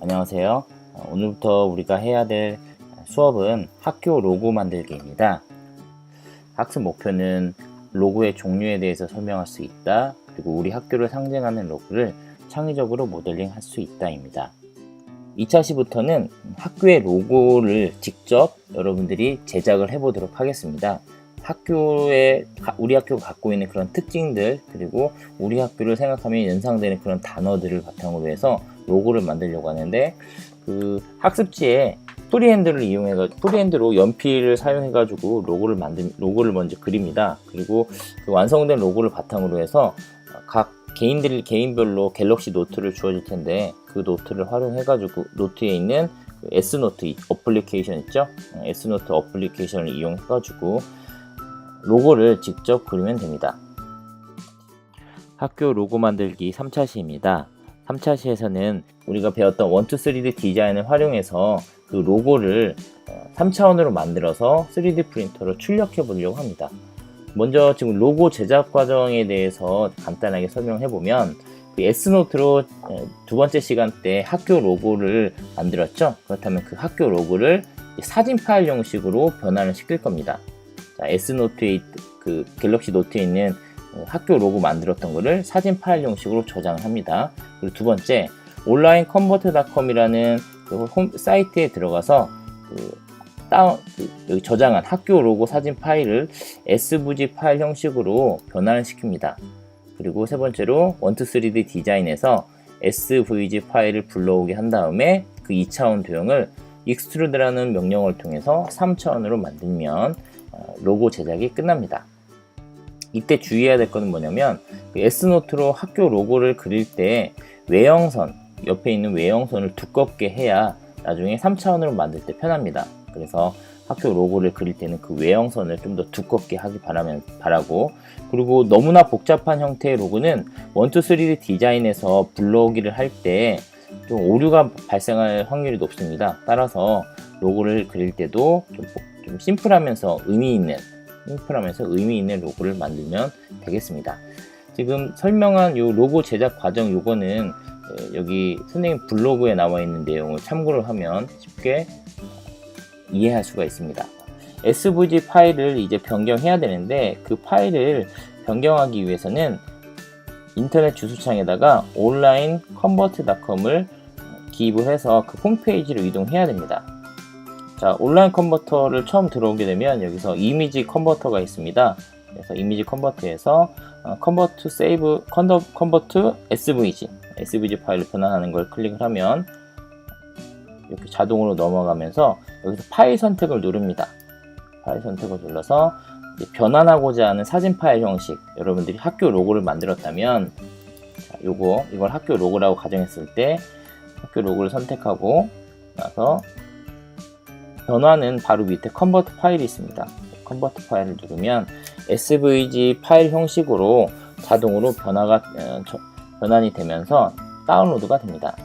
안녕하세요. 오늘부터 우리가 해야 될 수업은 학교 로고 만들기입니다. 학습 목표는 로고의 종류에 대해서 설명할 수 있다. 그리고 우리 학교를 상징하는 로고를 창의적으로 모델링 할 수 있다입니다. 2차 시부터는 학교의 로고를 직접 여러분들이 제작을 해보도록 하겠습니다. 우리 학교가 갖고 있는 그런 특징들, 그리고 우리 학교를 생각하면 연상되는 그런 단어들을 바탕으로 해서 로고를 만들려고 하는데, 그 학습지에 프리핸드로 연필을 사용해가지고 로고를 먼저 그립니다. 그리고 그 완성된 로고를 바탕으로 해서 각 개인별로 갤럭시 노트를 주어질 텐데, 그 노트를 활용해가지고 노트에 있는 그 S노트 어플리케이션 있죠? S노트 어플리케이션을 이용해가지고 로고를 직접 그리면 됩니다. 학교 로고 만들기 3차 시입니다. 3차 시에서는 우리가 배웠던 1, 2, 3D 디자인을 활용해서 그 로고를 3차원으로 만들어서 3D 프린터로 출력해 보려고 합니다. 먼저 지금 로고 제작 과정에 대해서 간단하게 설명해 보면, 그 S노트로 두 번째 시간 때 학교 로고를 만들었죠. 그렇다면 그 학교 로고를 사진 파일 형식으로 변환을 시킬 겁니다. 자, S노트에 그 갤럭시 노트에 있는 학교 로고 만들었던 거를 사진 파일 형식으로 저장을 합니다. 그리고 두 번째, 온라인 컨버터.com이라는 그 사이트에 들어가서 여기 저장한 학교 로고 사진 파일을 SVG 파일 형식으로 변환을 시킵니다. 그리고 세 번째로 1, 2, 3D 디자인에서 SVG 파일을 불러오게 한 다음에 그 2차원 도형을 extrude라는 명령어를 통해서 3차원으로 만들면 로고 제작이 끝납니다. 이때 주의해야 될 것은 뭐냐면, 그 S노트로 학교 로고를 그릴 때 외형선, 옆에 있는 외형선을 두껍게 해야 나중에 3차원으로 만들 때 편합니다. 그래서 학교 로고를 그릴 때는 그 외형선을 좀 더 두껍게 하기 바라고, 그리고 너무나 복잡한 형태의 로고는 1, 2, 3D 디자인에서 불러오기를 할 때 좀 오류가 발생할 확률이 높습니다. 따라서 로고를 그릴 때도 좀 심플하면서 의미 있는 로고를 만들면 되겠습니다. 지금 설명한 요 로고 제작 과정, 요거는 여기 선생님 블로그에 나와 있는 내용을 참고를 하면 쉽게 이해할 수가 있습니다. SVG 파일을 이제 변경해야 되는데, 그 파일을 변경하기 위해서는 인터넷 주소창에다가 온라인 컨버터.com을 기입을 해서 그 홈페이지로 이동해야 됩니다. 자, 온라인 컨버터를 처음 들어오게 되면 여기서 이미지 컨버터가 있습니다. 그래서 이미지 컨버터에서 컨버트 SVG 파일을 변환하는 걸 클릭을 하면 이렇게 자동으로 넘어가면서 여기서 파일 선택을 누릅니다. 파일 선택을 눌러서 이제 변환하고자 하는 사진 파일 형식, 여러분들이 학교 로고를 만들었다면, 자, 이걸 학교 로고라고 가정했을 때 학교 로고를 선택하고 나서 변환은 바로 밑에 컨버트 파일이 있습니다. 컨버트 파일을 누르면 SVG 파일 형식으로 자동으로 변환이 되면서 다운로드가 됩니다.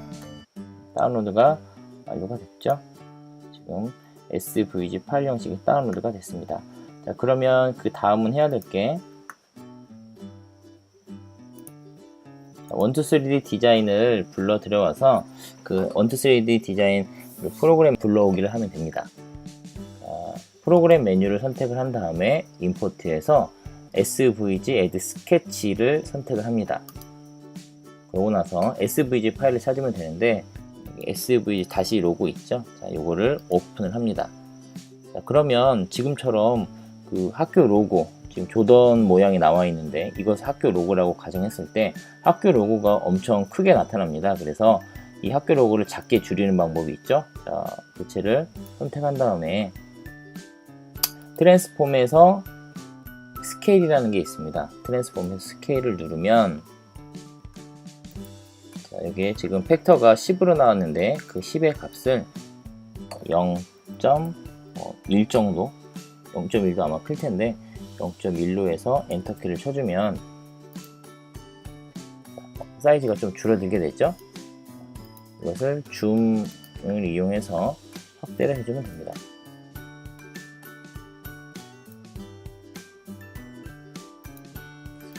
다운로드가 완료가 됐죠. 지금 SVG 파일 형식이 다운로드가 됐습니다. 자, 그러면 그 다음은 해야 될 게 1, 2, 3D 디자인을 불러 들여와서 그 1, 2, 3D 디자인 프로그램 불러오기를 하면 됩니다. 프로그램 메뉴를 선택을 한 다음에 임포트에서 SVG Add Sketch를 선택을 합니다. 그러고 나서 SVG 파일을 찾으면 되는데, SVG 다시 로고 있죠? 자, 요거를 오픈을 합니다. 자, 그러면 지금처럼 그 학교 로고, 지금 조던 모양이 나와 있는데 이것을 학교 로고라고 가정했을 때 학교 로고가 엄청 크게 나타납니다. 그래서 이 학교 로고를 작게 줄이는 방법이 있죠. 자, 교체를 선택한 다음에 트랜스폼에서 스케일이라는 게 있습니다. 트랜스폼에서 스케일을 누르면, 자, 여기에 지금 팩터가 10으로 나왔는데 그 10의 값을 0.1 정도, 0.1도 아마 클 텐데 0.1로 해서 엔터키를 쳐주면 사이즈가 좀 줄어들게 됐죠. 이것을 줌을 이용해서 확대를 해주면 됩니다.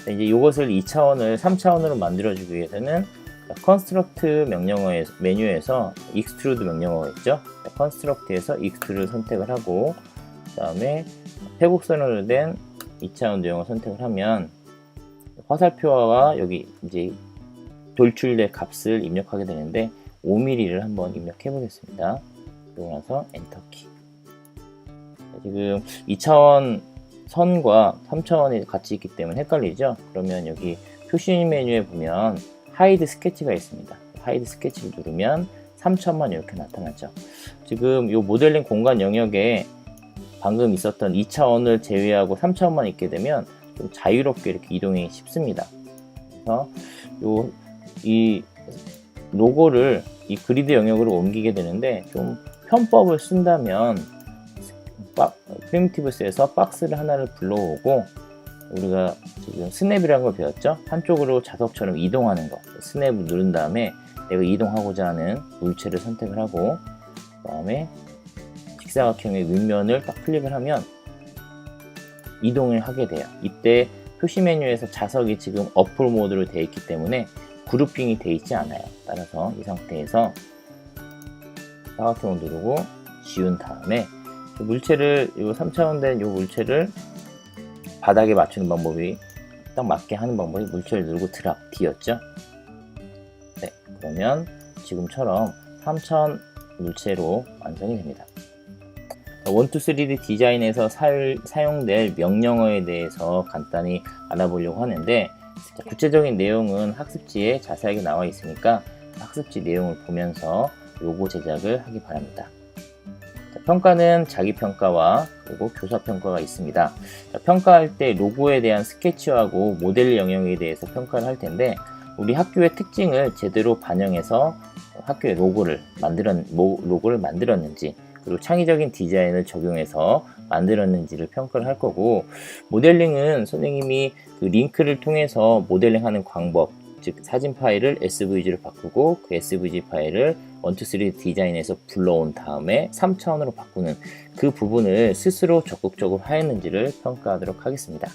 이제 이것을 2차원을 3차원으로 만들어주기 위해서는 컨스트럭트 명령어에서 메뉴에서 extrude 명령어가 있죠. 컨스트럭트에서 extrude를 선택을 하고 그 다음에 회곡선으로 된 2차원 내용을 선택을 하면 화살표와 여기 이제 돌출될 값을 입력하게 되는데 5mm를 한번 입력해 보겠습니다. 그러고 나서 엔터키. 지금 2차원 선과 3차원이 같이 있기 때문에 헷갈리죠. 그러면 여기 표시 메뉴에 보면 하이드 스케치가 있습니다. 하이드 스케치를 누르면 3차원만 이렇게 나타나죠. 지금 이 모델링 공간 영역에 방금 있었던 2차원을 제외하고 3차원만 있게 되면 좀 자유롭게 이렇게 이동이 쉽습니다. 그래서 이 로고를 이 그리드 영역으로 옮기게 되는데 좀 편법을 쓴다면 프리미티브스에서 박스를 하나를 불러오고 우리가 지금 스냅이라는 걸 배웠죠. 한쪽으로 자석처럼 이동하는 거 스냅을 누른 다음에 내가 이동하고자 하는 물체를 선택을 하고 그 다음에 직사각형의 윗면을 딱 클릭을 하면 이동을 하게 돼요. 이때 표시 메뉴에서 자석이 지금 어플 모드로 되어 있기 때문에 그룹핑이 되어 있지 않아요. 따라서 이 상태에서 사각형을 누르고 지운 다음에 물체를 이 3차원 된 이 물체를 바닥에 맞추는 방법이 딱 맞게 하는 방법이 물체를 누르고 드랍 D였죠. 네, 그러면 지금처럼 3차원 물체로 완성이 됩니다. 1,2,3D 디자인에서 사용될 명령어에 대해서 간단히 알아보려고 하는데 구체적인 내용은 학습지에 자세하게 나와 있으니까 학습지 내용을 보면서 로고 제작을 하기 바랍니다. 평가는 자기평가와 그리고 교사평가가 있습니다. 평가할 때 로고에 대한 스케치하고 모델 영역에 대해서 평가를 할 텐데 우리 학교의 특징을 제대로 반영해서 학교의 로고를 만들었는지 그리고 창의적인 디자인을 적용해서 만들었는지를 평가를 할 거고 모델링은 선생님이 그 링크를 통해서 모델링하는 방법 즉 사진 파일을 SVG로 바꾸고 그 SVG 파일을 1,2,3D 디자인에서 불러온 다음에 3차원으로 바꾸는 그 부분을 스스로 적극적으로 하였는지를 평가하도록 하겠습니다.